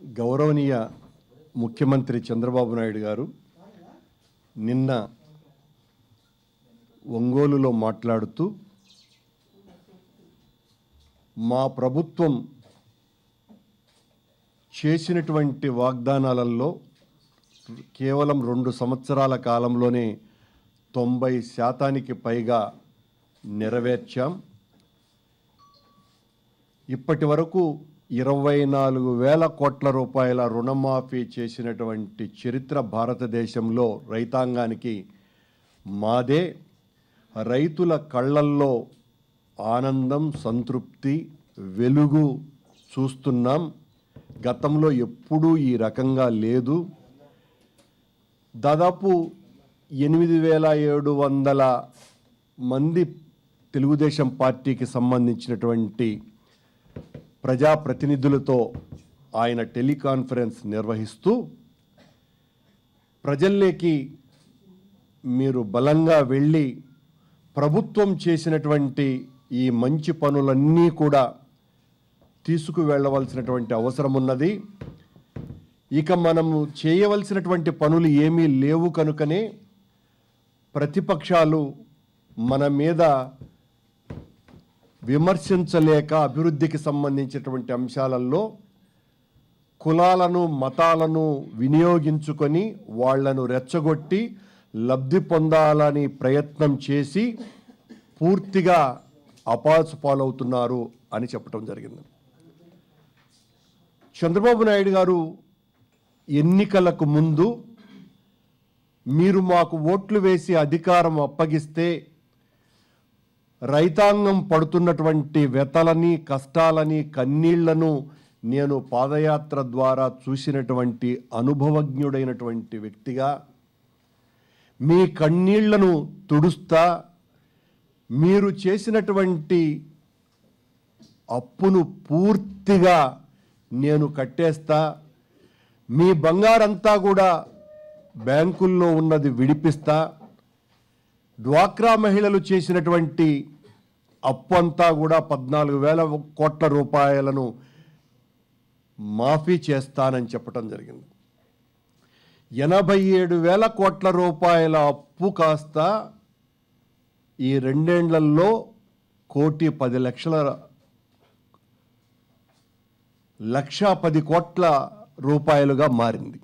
గౌరవనీయ ముఖ్యమంత్రి చంద్రబాబు నాయుడు గారు నిన్న ఒంగోలులో మాట్లాడుతూ మా ప్రభుత్వం చేసినటువంటి వాగ్దానాలలో కేవలం 2 సంవత్సరాల కాలంలోనే 90% పైగా నెరవేర్చాం. ఇప్పటి వరకు 24,000 కోట్ల రూపాయల రుణమాఫీ చేసినటువంటి చరిత్ర భారతదేశంలో రైతాంగానికి మాదే. రైతుల కళ్ళల్లో ఆనందం, సంతృప్తి, వెలుగు చూస్తున్నాం. గతంలో ఎప్పుడూ ఈ రకంగా లేదు. దాదాపు 8,700 మంది తెలుగుదేశం పార్టీకి సంబంధించినటువంటి ప్రజాప్రతినిధులతో ఆయన టెలికాన్ఫరెన్స్ నిర్వహిస్తూ ప్రజల్లోకి మీరు బలంగా వెళ్ళి ప్రభుత్వం చేసినటువంటి ఈ మంచి పనులన్నీ కూడా తీసుకువెళ్ళవలసినటువంటి అవసరం ఉన్నది. ఇక మనము చేయవలసినటువంటి పనులు ఏమీ లేవు కనుకనే ప్రతిపక్షాలు మన మీద విమర్శించలేక అభివృద్ధికి సంబంధించినటువంటి అంశాలలో కులాలను, మతాలను వినియోగించుకొని వాళ్లను రెచ్చగొట్టి లబ్ధి పొందాలని ప్రయత్నం చేసి పూర్తిగా అపాసు పాలవుతున్నారు అని చెప్పడం జరిగింది. చంద్రబాబు నాయుడు గారు ఎన్నికలకు ముందు మీరు మాకు ఓట్లు వేసి అధికారం అప్పగిస్తే రైతాంగం పడుతున్నటువంటి వ్యతలని, కష్టాలని, కన్నీళ్లను నేను పాదయాత్ర ద్వారా చూసినటువంటి అనుభవజ్ఞుడైనటువంటి వ్యక్తిగా మీ కన్నీళ్లను తుడుస్తా, మీరు చేసినటువంటి అప్పును పూర్తిగా నేను కట్టేస్తా, మీ బంగారంతా కూడా బ్యాంకుల్లో ఉన్నది విడిపిస్తా, డ్వాక్రా మహిళలు చేసినటువంటి అప్పు అంతా కూడా 14,000 కోట్ల రూపాయలను మాఫీ చేస్తానని చెప్పడం జరిగింది. 87,000 కోట్ల రూపాయల అప్పు కాస్త ఈ 2 ఏళ్లలో 1,10 కోట్ల రూపాయలుగా మారింది.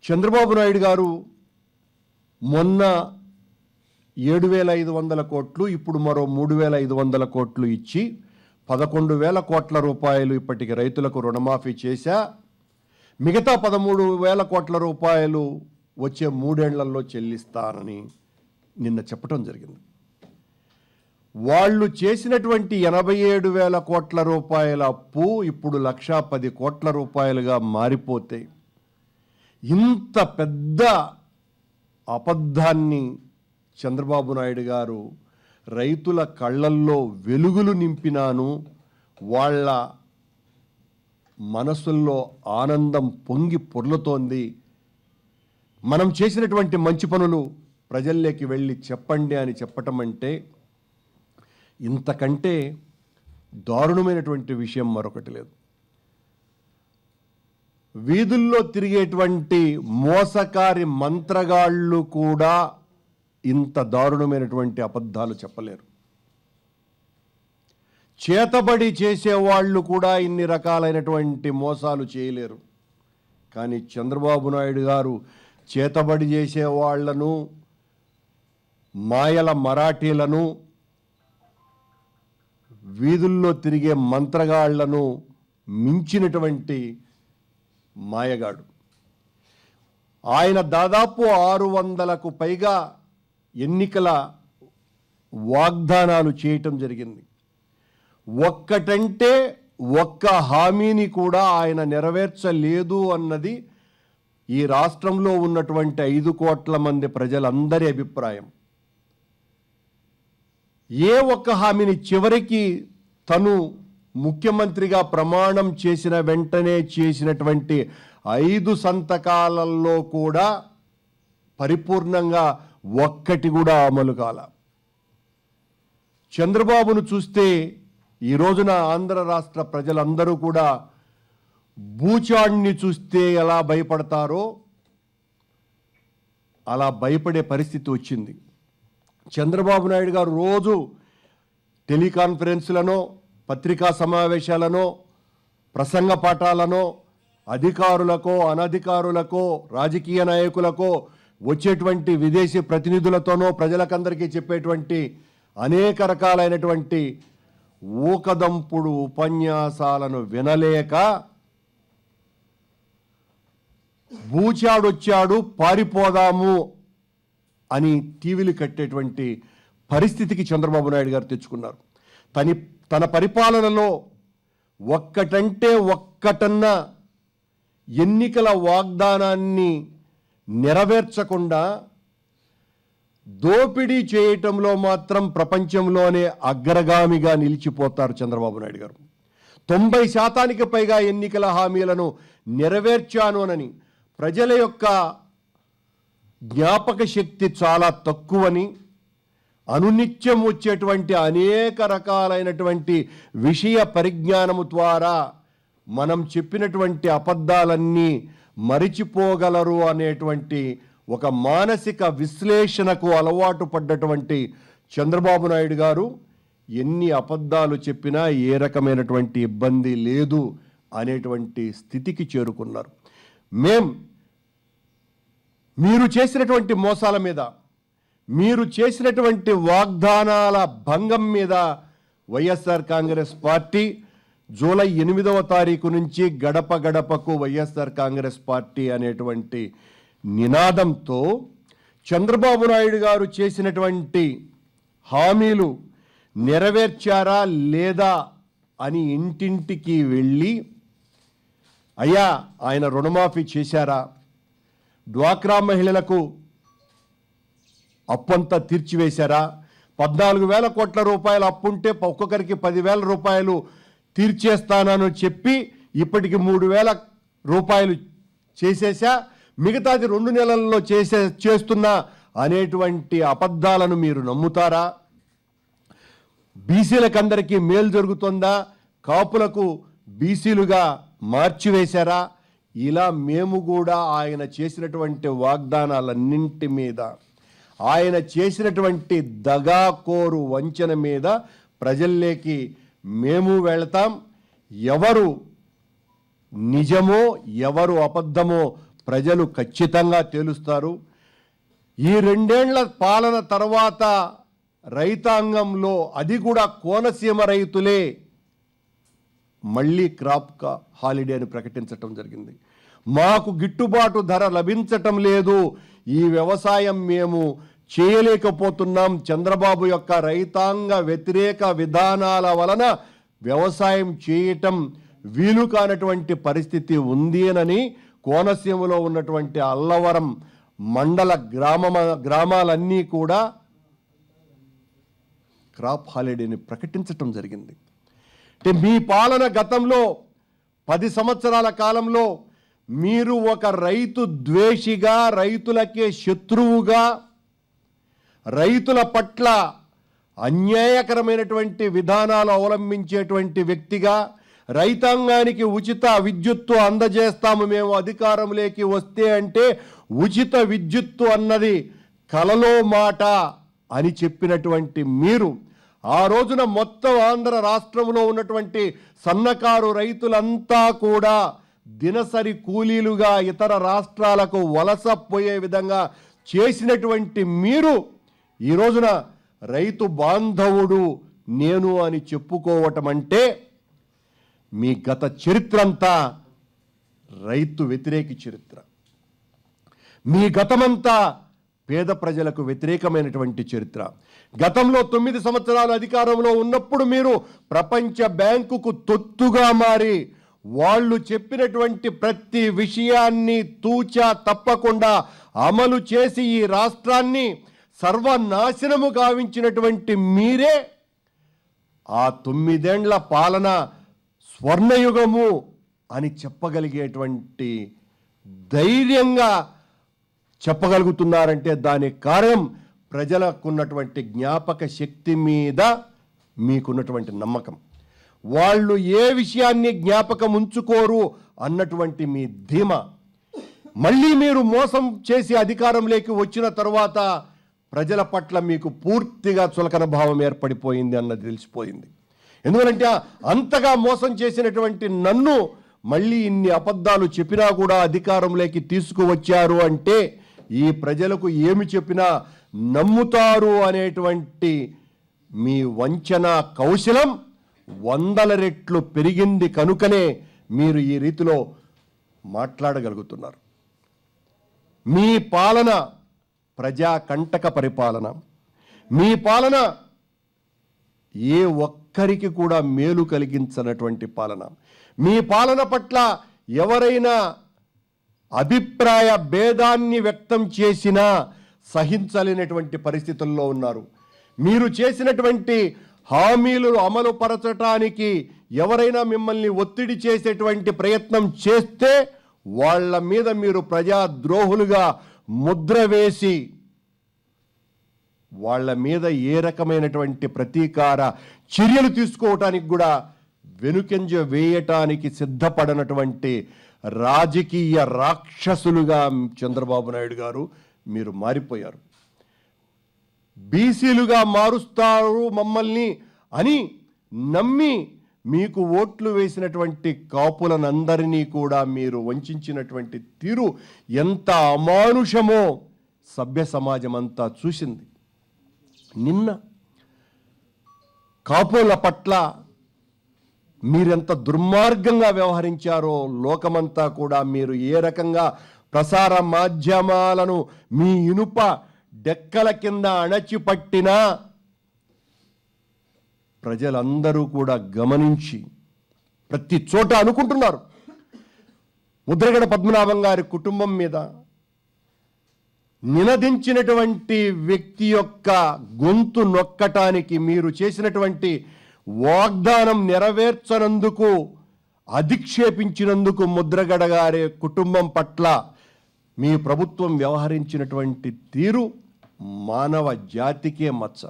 చంద్రబాబు నాయుడు గారు మొన్న 7,500 కోట్లు, ఇప్పుడు మరో 3,500 కోట్లు ఇచ్చి 11,000 కోట్ల రూపాయలు ఇప్పటికి రైతులకు రుణమాఫీ చేశా. మిగతా 13,000 కోట్ల రూపాయలు వచ్చే 3 ఏళ్లలో చెల్లిస్తానని నిన్న చెప్పడం జరిగింది. వాళ్ళు చేసినటువంటి 87,000 కోట్ల రూపాయల అప్పు ఇప్పుడు 1,10 కోట్ల రూపాయలుగా మారిపోతే ఇంత పెద్ద అబద్ధాన్ని చంద్రబాబు నాయుడు గారు రైతుల కళ్ళల్లో వెలుగులు నింపినాను, వాళ్ళ మనసుల్లో ఆనందం పొంగి పొర్లుతోంది, మనం చేసినటువంటి మంచి పనులు ప్రజల్లోకి వెళ్ళి చెప్పండి అని చెప్పటం అంటే ఇంతకంటే దారుణమైనటువంటి విషయం మరొకటి లేదు. వీధుల్లో తిరిగేటువంటి మోసకారి మంత్రగాళ్ళు కూడా ఇంత దారుణమైనటువంటి అబద్ధాలు చెప్పలేరు. చేతబడి చేసేవాళ్ళు కూడా ఇన్ని రకాలైనటువంటి మోసాలు చేయలేరు. కానీ చంద్రబాబు నాయుడు గారు చేతబడి చేసేవాళ్లను, మాయల మరాఠీలను, వీధుల్లో తిరిగే మంత్రగాళ్లను మించినటువంటి మాయగాడు. ఆయన దాదాపు 600కు పైగా ఎన్నికల వాగ్దానాలు చేయటం జరిగింది. ఒక్కటంటే ఒక్క హామీని కూడా ఆయన నెరవేర్చలేదు అన్నది ఈ రాష్ట్రంలో ఉన్నటువంటి 5 కోట్ల మంది ప్రజలందరి అభిప్రాయం. ఏ ఒక్క హామీని చివరికి తను ముఖ్యమంత్రిగా ప్రమాణం చేసిన వెంటనే చేసినటువంటి 5 సంతకాలలో కూడా పరిపూర్ణంగా ఒక్కటి కూడా అమలు కాల. చంద్రబాబును చూస్తే ఈ రోజున ఆంధ్ర రాష్ట్ర ప్రజలందరూ కూడా బూచాడిని చూస్తే ఎలా భయపడతారో అలా భయపడే పరిస్థితి వచ్చింది. చంద్రబాబు నాయుడు గారు రోజు టెలికాన్ఫరెన్స్లను, పత్రికా సమావేశాలను, ప్రసంగ పాఠాలను అధికారులకో అనధికారులకో రాజకీయ నాయకులకో వచ్చేటువంటి విదేశీ ప్రతినిధులతోనో ప్రజలకందరికీ చెప్పేటువంటి అనేక రకాలైనటువంటి ఊకదంపుడు ఉపన్యాసాలను వినలేక బూచాడొచ్చాడు పారిపోదాము అని టీవీలు కట్టేటువంటి పరిస్థితికి చంద్రబాబు నాయుడు గారు తెచ్చుకున్నారు. తన పరిపాలనలో ఒక్కటంటే ఒక్కటన్న ఎన్నికల వాగ్దానాన్ని నెరవేర్చకుండా దోపిడీ చేయటంలో మాత్రం ప్రపంచంలోనే అగ్రగామిగా నిలిచిపోతారు చంద్రబాబు నాయుడు గారు. 90% పైగా ఎన్నికల హామీలను నెరవేర్చాను అని ప్రజల యొక్క జ్ఞాపక శక్తి చాలా తక్కువని, అనునిత్యం వచ్చేటువంటి అనేక రకాలైనటువంటి విషయ పరిజ్ఞానము ద్వారా మనం చెప్పినటువంటి అబద్ధాలన్నీ మరిచిపోగలరు అనేటువంటి ఒక మానసిక విశ్లేషణకు అలవాటు పడ్డటువంటి చంద్రబాబు నాయుడు గారు ఎన్ని అబద్ధాలు చెప్పినా ఏ రకమైనటువంటి ఇబ్బంది లేదు అనేటువంటి స్థితికి చేరుకున్నారు. మీరు చేసినటువంటి మోసాల మీద, మీరు చేసినటువంటి వాగ్దానాల భంగం మీద వైఎస్ఆర్ కాంగ్రెస్ పార్టీ జూలై 8వ తారీఖు నుంచి గడప గడపకు వైఎస్ఆర్ కాంగ్రెస్ పార్టీ అనేటువంటి నినాదంతో చంద్రబాబు నాయుడు గారు చేసినటువంటి హామీలు నెరవేర్చారా లేదా అని ఇంటింటికి వెళ్ళి, అయ్యా ఆయన రుణమాఫీ చేశారా, డ్వాక్రా మహిళలకు అప్పంతా తీర్చివేశారా, 14,000 కోట్ల రూపాయలు అప్పుంటే ఒక్కొక్కరికి 10,000 రూపాయలు తీర్చేస్తానని చెప్పి ఇప్పటికి 3,000 రూపాయలు చేసేసా, మిగతాది 2 నెలల్లో చేస్తున్నా అనేటువంటి అబద్ధాలను మీరు నమ్ముతారా? బీసీలకందరికీ మేలు జరుగుతుందా, కాపులకు బీసీలుగా మార్చివేశారా? ఇలా మేము కూడా ఆయన చేసినటువంటి వాగ్దానాలన్నింటి మీద, ఆయన చేసినటువంటి దగాకోరు వంచన మీద ప్రజల్లోకి మేము వెళతాం. ఎవరు నిజమో ఎవరు అబద్ధమో ప్రజలు ఖచ్చితంగా తేలుస్తారు. ఈ 2 ఏళ్ల పాలన తర్వాత రైతాంగంలో, అది కూడా కోనసీమ రైతులే మళ్ళీ క్రాప్ హాలిడే అని ప్రకటించటం జరిగింది. మాకు గిట్టుబాటు ధర లభించటం లేదు, ఈ వ్యవసాయం మేము చేయలేకపోతున్నాం, చంద్రబాబు యొక్క రైతాంగ వ్యతిరేక విధానాల వలన వ్యవసాయం చేయటం వీలు కానటువంటి పరిస్థితి ఉంది అని కోనసీమలో ఉన్నటువంటి అల్లవరం మండల గ్రామాలన్నీ కూడా క్రాప్ హాలిడేని ప్రకటించటం జరిగింది. అంటే మీ పాలన గతంలో 10 సంవత్సరాల కాలంలో మీరు ఒక రైతు ద్వేషిగా, రైతులకే శత్రువుగా, రైతుల పట్ల అన్యాయకరమైనటువంటి విధానాలు అవలంబించేటువంటి వ్యక్తిగా, రైతాంగానికి ఉచిత విద్యుత్తు అందజేస్తాము మేము అధికారంలోకి వస్తే అంటే ఉచిత విద్యుత్తు అన్నది కలలో మాట అని చెప్పినటువంటి మీరు ఆ రోజున మొత్తం ఆంధ్ర రాష్ట్రంలో ఉన్నటువంటి సన్నకారు రైతులంతా కూడా దినసరి కూలీలుగా ఇతర రాష్ట్రాలకు వలసపోయే విధంగా చేసినటువంటి మీరు ఈ రోజున రైతు బాంధవుడు నేను అని చెప్పుకోవటం అంటే మీ గత చరిత్ర అంతా రైతు వ్యతిరేక చరిత్ర. మీ గతమంతా పేద ప్రజలకు వ్యతిరేకమైనటువంటి చరిత్ర. గతంలో 9 సంవత్సరాలు అధికారంలో ఉన్నప్పుడు మీరు ప్రపంచ బ్యాంకుకు తొత్తుగా మారి వాళ్ళు చెప్పినటువంటి ప్రతి విషయాన్ని తూచా తప్పకుండా అమలు చేసి ఈ రాష్ట్రాన్ని సర్వనాశనము గావించినటువంటి మీరే ఆ 9 ఏళ్ల పాలన స్వర్ణయుగము అని చెప్పగలిగేటువంటి ధైర్యంగా చెప్పగలుగుతున్నారంటే దానికి కారణం ప్రజలకున్నటువంటి జ్ఞాపక శక్తి మీద మీకున్నటువంటి నమ్మకం. వాళ్ళు ఏ విషయాన్ని జ్ఞాపకం ఉంచుకోరు అన్నటువంటి మీ ధీమా, మళ్ళీ మీరు మోసం చేసి అధికారంలోకి వచ్చిన తర్వాత ప్రజల పట్ల మీకు పూర్తిగా చులకన భావం ఏర్పడిపోయింది అన్నది తెలిసిపోయింది. ఎందుకంటే అంతగా మోసం చేసినటువంటి నన్ను మళ్ళీ ఇన్ని అబద్ధాలు చెప్పినా కూడా అధికారంలోకి తీసుకువచ్చారు అంటే ఈ ప్రజలకు ఏమి చెప్పినా నమ్ముతారు అనేటువంటి మీ వంచన కౌశలం 100 రెట్లు పెరిగింది కనుకనే మీరు ఈ రీతిలో మాట్లాడగలుగుతున్నారు. మీ పాలన ప్రజాకంటక పరిపాలన, మీ పాలన ఏ ఒక్కరికి కూడా మేలు కలిగించనటువంటి పాలన. మీ పాలన పట్ల ఎవరైనా అభిప్రాయ భేదాన్ని వ్యక్తం చేసినా సహించలేనటువంటి పరిస్థితుల్లో ఉన్నారు. మీరు చేసినటువంటి హామీలు అమలు పరచటానికి ఎవరైనా మిమ్మల్ని ఒత్తిడి చేసేటువంటి ప్రయత్నం చేస్తే వాళ్ళ మీద మీరు ప్రజాద్రోహులుగా ముద్ర వేసి వాళ్ళ మీద ఏ రకమైనటువంటి ప్రతీకార చర్యలు తీసుకోవటానికి కూడా వెనుకంజ వేయటానికి సిద్ధపడనటువంటి రాజకీయ రాక్షసులుగా చంద్రబాబు నాయుడు గారు మీరు మారిపోయారు. బీసీలుగా మారుస్తారు మమ్మల్ని అని నమ్మి మీకు ఓట్లు వేసినటువంటి కాపులనందరినీ కూడా మీరు వంచినటువంటి తీరు ఎంత అమానుషమో సభ్య సమాజం అంతా చూసింది. నిన్న కాపుల పట్ల మీరెంత దుర్మార్గంగా వ్యవహరించారో లోకమంతా కూడా, మీరు ఏ రకంగా ప్రసార మాధ్యమాలను మీ ఇనుప డెక్కల కింద అణచిపట్టినా ప్రజలందరూ కూడా గమనించి ప్రతి చోట అనుకుంటున్నారు. ముద్రగడ పద్మనాభం గారి కుటుంబం మీద నినదించినటువంటి వ్యక్తి యొక్క గొంతు నొక్కటానికి మీరు చేసినటువంటి వాగ్దానం నెరవేర్చనందుకు, అధిక్షేపించినందుకు ముద్రగడ గారి కుటుంబం పట్ల మీ ప్రభుత్వం వ్యవహరించినటువంటి తీరు మానవ జాతికే మచ్చ.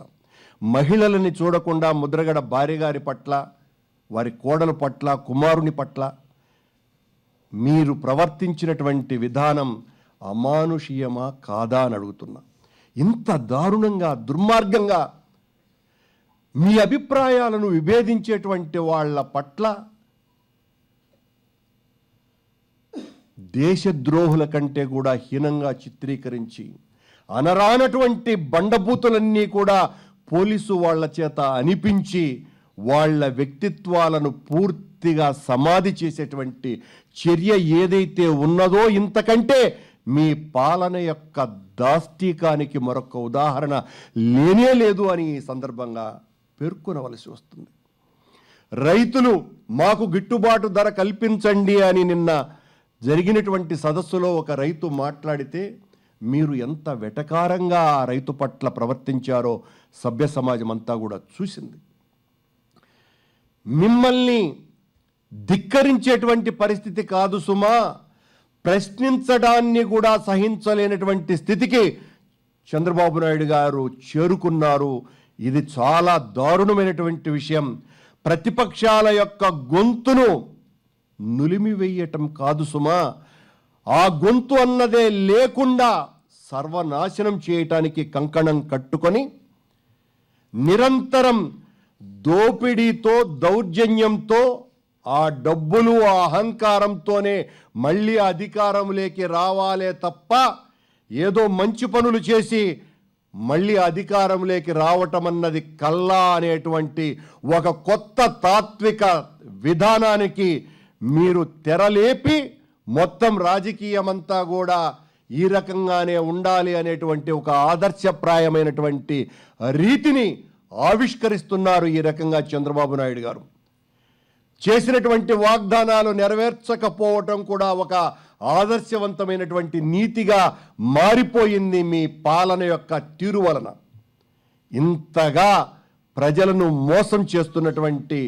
మహిళలని చూడకుండా ముద్రగడ భార్య గారి పట్ల, వారి కోడల పట్ల, కుమారుని పట్ల మీరు ప్రవర్తించినటువంటి విధానం అమానుషీయమా కాదా అని అడుగుతున్నా. ఇంత దారుణంగా, దుర్మార్గంగా మీ అభిప్రాయాలను విభేదించేటువంటి వాళ్ళ పట్ల దేశద్రోహుల కంటే కూడా హీనంగా చిత్రీకరించి అనరానటువంటి బండబూతులన్నీ కూడా పోలీసు వాళ్ళ చేత అనిపించి వాళ్ళ వ్యక్తిత్వాలను పూర్తిగా సమాధి చేసేటువంటి చర్య ఏదైతే ఉన్నదో, ఇంతకంటే మీ పాలన యొక్క దాష్టీకానికి మరొక ఉదాహరణ లేనే లేదు అని ఈ సందర్భంగా పేర్కొనవలసి వస్తుంది. రైతులు మాకు గిట్టుబాటు ధర కల్పించండి అని నిన్న జరిగినటువంటి సదస్సులో ఒక రైతు మాట్లాడితే మీరు ఎంత వెటకారంగా ఆ రైతు పట్ల ప్రవర్తించారో సభ్య సమాజం అంతా కూడా చూసింది. మిమ్మల్ని ధిక్కరించేటువంటి పరిస్థితి కాదు సుమా, ప్రశ్నించడాన్ని కూడా సహించలేనటువంటి స్థితికి చంద్రబాబు నాయుడు గారు చేరుకున్నారు. ఇది చాలా దారుణమైనటువంటి విషయం. ప్రతిపక్షాల యొక్క గొంతును నులిమివేయటం కాదు సుమా, ఆ గొంతు అన్నదే లేకుండా సర్వనాశనం చేయటానికి కంకణం కట్టుకొని నిరంతరం దోపిడీతో, దౌర్జన్యంతో, ఆ డబ్బులు, ఆ అహంకారంతోనే మళ్ళీ అధికారంలోకి రావాలే తప్ప ఏదో మంచి పనులు చేసి మళ్ళీ అధికారంలోకి రావటం అన్నది కల్లా అనేటువంటి ఒక కొత్త తాత్విక విధానానికి మీరు తెరలేపి మొత్తం రాజకీయమంతా కూడా ఈ రకంగానే ఉండాలి అనేటువంటి ఒక ఆదర్శప్రాయమైనటువంటి రీతిని ఆవిష్కరిస్తున్నారు ఈ రకంగా చంద్రబాబు నాయుడు గారు. చేసినటువంటి వాగ్దానాలు నెరవేర్చకపోవటం కూడా ఒక ఆదర్శవంతమైనటువంటి నీతిగా మారిపోయింది మీ పాలన యొక్క తీరు వలన. ఇంతగా ప్రజలను మోసం చేస్తున్నటువంటి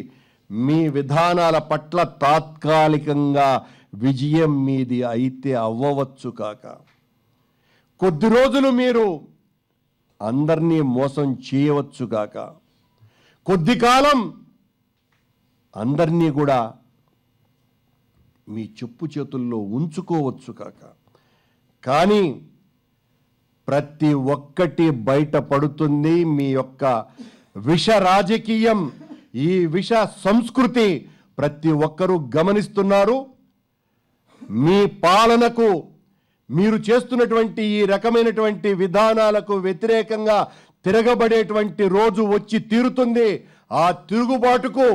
మీ విధానాల పట్ల తాత్కాలికంగా విజయం మీది అయితే అవ్వవచ్చు కాక, కొద్ది రోజులు మీరు అందరినీ మోసం చేయవచ్చు కాక, కొద్ది కాలం అందరినీ కూడా మీ చెప్పు చేతుల్లో ఉంచుకోవచ్చు కాక, కానీ ప్రతి ఒక్కటి బయట పడుతుంది. మీ యొక్క విష రాజకీయం, ఈ విష సంస్కృతి ప్రతి ఒక్కరూ గమనిస్తున్నారు. మీ పాలనకు, మీరు చేస్తున్నటువంటి ఈ రకమైనటువంటి విధానాలకు వ్యతిరేకంగా తిరగబడేటువంటి రోజు వచ్చి తీరుతుంది. ఆ తిరుగుబాటుకు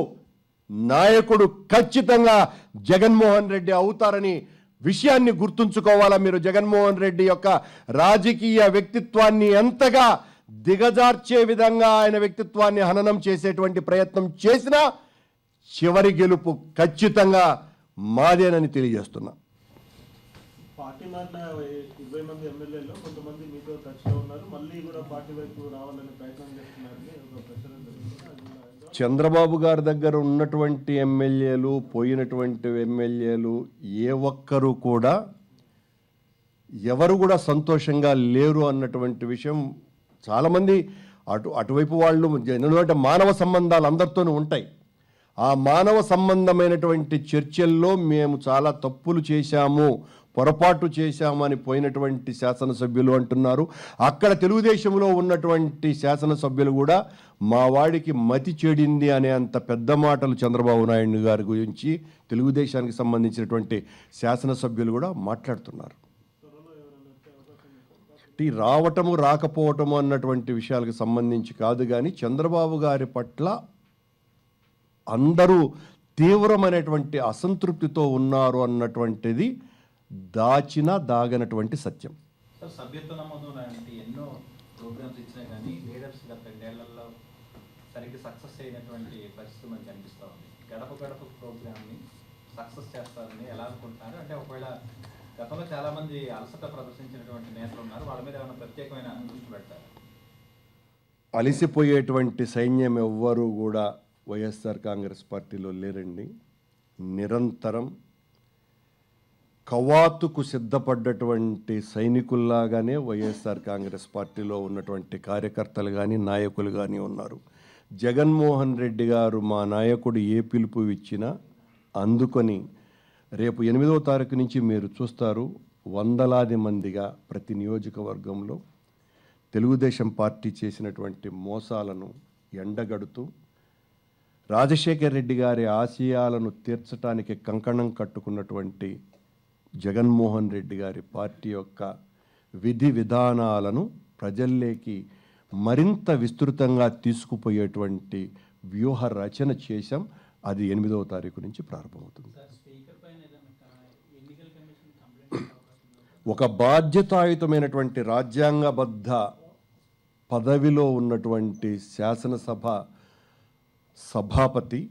నాయకుడు ఖచ్చితంగా జగన్మోహన్ రెడ్డి అవుతారని విషయాన్ని గుర్తుంచుకోవాలా. మీరు జగన్మోహన్ రెడ్డి యొక్క రాజకీయ వ్యక్తిత్వాన్ని ఎంతగా దిగజార్చే విధంగా ఆయన వ్యక్తిత్వాన్ని హననం చేసేటువంటి ప్రయత్నం చేసినా చివరి గెలుపు ఖచ్చితంగా మాదేనని తెలియజేస్తున్నా. పార్టీ మారిన 20 మంది ఎమ్మెల్యేలు కొంతమంది మీతో టచ్లో ఉన్నారు, మళ్ళీ కూడా పార్టీ వైపు రావాలనే ప్రయత్నం చేస్తున్నారని ఒక ప్రచారం జరుగుతుంది. చంద్రబాబు గారి దగ్గర ఉన్నటువంటి ఎమ్మెల్యేలు, పోయినటువంటి ఎమ్మెల్యేలు ఏ ఒక్కరు కూడా ఎవరు కూడా సంతోషంగా లేరు అన్నటువంటి విషయం చాలామంది అటువైపు వాళ్ళు. ఎందుకంటే మానవ సంబంధాలు అందరితోనూ ఉంటాయి. ఆ మానవ సంబంధమైనటువంటి చర్చల్లో మేము చాలా తప్పులు చేశాము, పొరపాటు చేశామని పోయినటువంటి శాసనసభ్యులు అంటున్నారు. అక్కడ తెలుగుదేశంలో ఉన్నటువంటి శాసనసభ్యులు కూడా మా వాడికి మతి చెడింది అనే అంత పెద్ద మాటలు చంద్రబాబు నాయుడు గారి గురించి తెలుగుదేశానికి సంబంధించినటువంటి శాసనసభ్యులు కూడా మాట్లాడుతున్నారు. రావటము రాకపోవటము అన్నటువంటి విషయాలకు సంబంధించి కాదు, కానీ చంద్రబాబు గారి పట్ల అందరూ తీవ్రమైనటువంటి అసంతృప్తితో ఉన్నారు అన్నటువంటిది దాగనటువంటి సత్యం. సార్, సభ్యత్వ నమోదు లాంటి ఎన్నో ప్రోగ్రామ్స్ ఇచ్చినా కానీ లీడర్స్ గత 2 ఏళ్లలో సరిగ్గా సక్సెస్ అయినటువంటి పరిస్థితి మనకు కనిపిస్తూ ఉంది. గడప గడప ప్రోగ్రామ్ని సక్సెస్ చేస్తారని ఎలా అనుకుంటున్నారు? అంటే ఒకవేళ గతంలో చాలా మంది అలసట ప్రదర్శించినటువంటి నేతలు ఉన్నారు, వాళ్ళ మీద ఏమైనా ప్రత్యేకమైన దృష్టి పెడతారు? అలిసిపోయేటువంటి సైన్యం ఎవ్వరూ కూడా వైఎస్ఆర్ కాంగ్రెస్ పార్టీలో లేరండి. నిరంతరం కవాతుకు సిద్ధపడ్డటువంటి సైనికుల్లాగానే వైఎస్ఆర్ కాంగ్రెస్ పార్టీలో ఉన్నటువంటి కార్యకర్తలు కానీ నాయకులు కానీ ఉన్నారు. జగన్మోహన్ రెడ్డి గారు మా నాయకుడు ఏ పిలుపు ఇచ్చినా అందుకొని రేపు 8వ తారీఖు నుంచి మీరు చూస్తారు, వందలాది మందిగా ప్రతి నియోజకవర్గంలో తెలుగుదేశం పార్టీ చేసినటువంటి మోసాలను ఎండగడుతూ రాజశేఖర్ రెడ్డి గారి ఆశయాలను తీర్చడానికి కంకణం కట్టుకున్నటువంటి జగన్మోహన్ రెడ్డి గారి పార్టీ యొక్క విధి విధానాలను ప్రజల్లోకి మరింత విస్తృతంగా తీసుకుపోయేటువంటి వ్యూహ రచన చేశాం. అది 8వ తారీఖు నుంచి ప్రారంభమవుతుంది. ఒక బాధ్యతాయుతమైనటువంటి రాజ్యాంగబద్ధ పదవిలో ఉన్నటువంటి శాసనసభ సభాపతి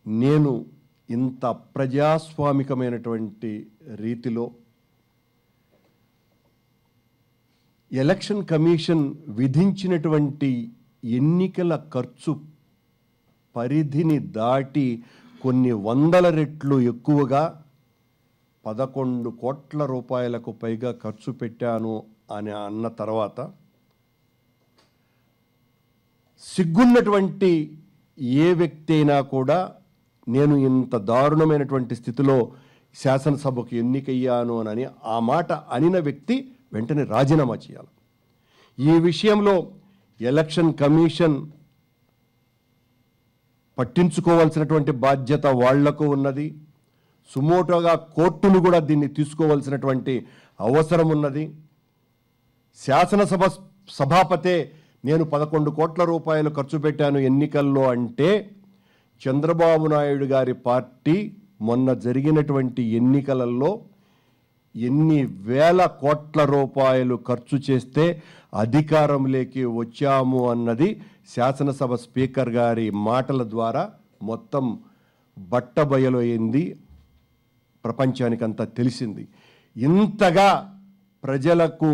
నేను ఇంత ప్రజాస్వామికమైనటువంటి రీతిలో ఎలక్షన్ కమిషన్ విధించినటువంటి ఎన్నికల ఖర్చు పరిధిని దాటి కొన్ని వందల రెట్లు ఎక్కువగా 11 కోట్ల రూపాయలకు పైగా ఖర్చు పెట్టాను అని అన్న తర్వాత సిగ్గున్నటువంటి ఏ వ్యక్తి అయినా కూడా నేను ఇంత దారుణమైనటువంటి స్థితిలో శాసనసభకు ఎన్నికయ్యాను అని ఆ మాట అనిన వ్యక్తి వెంటనే రాజీనామా చేయాలి. ఈ విషయంలో ఎలక్షన్ కమిషన్ పట్టించుకోవాల్సినటువంటి బాధ్యత వాళ్లకు ఉన్నది. సుమోటోగా కోర్టులు కూడా దీన్ని తీసుకోవాల్సినటువంటి అవసరం ఉన్నది. శాసనసభ సభాపతే నేను 11 కోట్ల రూపాయలు ఖర్చు పెట్టాను ఎన్నికల్లో అంటే చంద్రబాబు నాయుడు గారి పార్టీ మొన్న జరిగినటువంటి ఎన్నికలలో ఎన్ని వేల కోట్ల రూపాయలు ఖర్చు చేస్తే అధికారంలోకి వచ్చాము అన్నది శాసనసభ స్పీకర్ గారి మాటల ద్వారా మొత్తం బట్టబయలైంది, ప్రపంచానికంతా తెలిసింది. ఇంతగా ప్రజలకు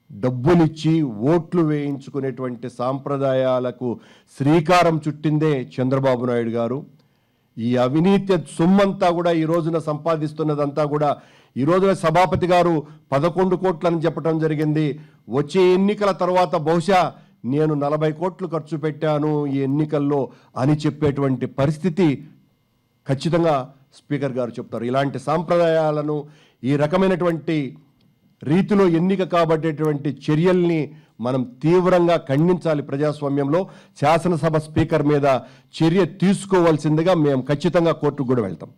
డబ్బులిచ్చి ఓట్లు వేయించుకునేటువంటి సాంప్రదాయాలకు శ్రీకారం చుట్టిందే చంద్రబాబు నాయుడు గారు. ఈ అవినీతి సొమ్మంతా కూడా ఈ రోజున సంపాదిస్తున్నదంతా కూడా ఈ రోజున సభాపతి గారు 11 కోట్లని చెప్పడం జరిగింది. వచ్చే ఎన్నికల తర్వాత బహుశా నేను 40 కోట్లు ఖర్చు పెట్టాను ఈ ఎన్నికల్లో అని చెప్పేటువంటి పరిస్థితి ఖచ్చితంగా స్పీకర్ గారు చెప్తారు. ఇలాంటి సాంప్రదాయాలను, ఈ రకమైనటువంటి రీతిలో ఎన్నిక కాబట్టేటువంటి చర్యల్ని మనం తీవ్రంగా ఖండించాలి. ప్రజాస్వామ్యంలో శాసనసభ స్పీకర్ మీద చర్య తీసుకోవాల్సిందిగా మేము ఖచ్చితంగా కోర్టుకు కూడా వెళ్తాం.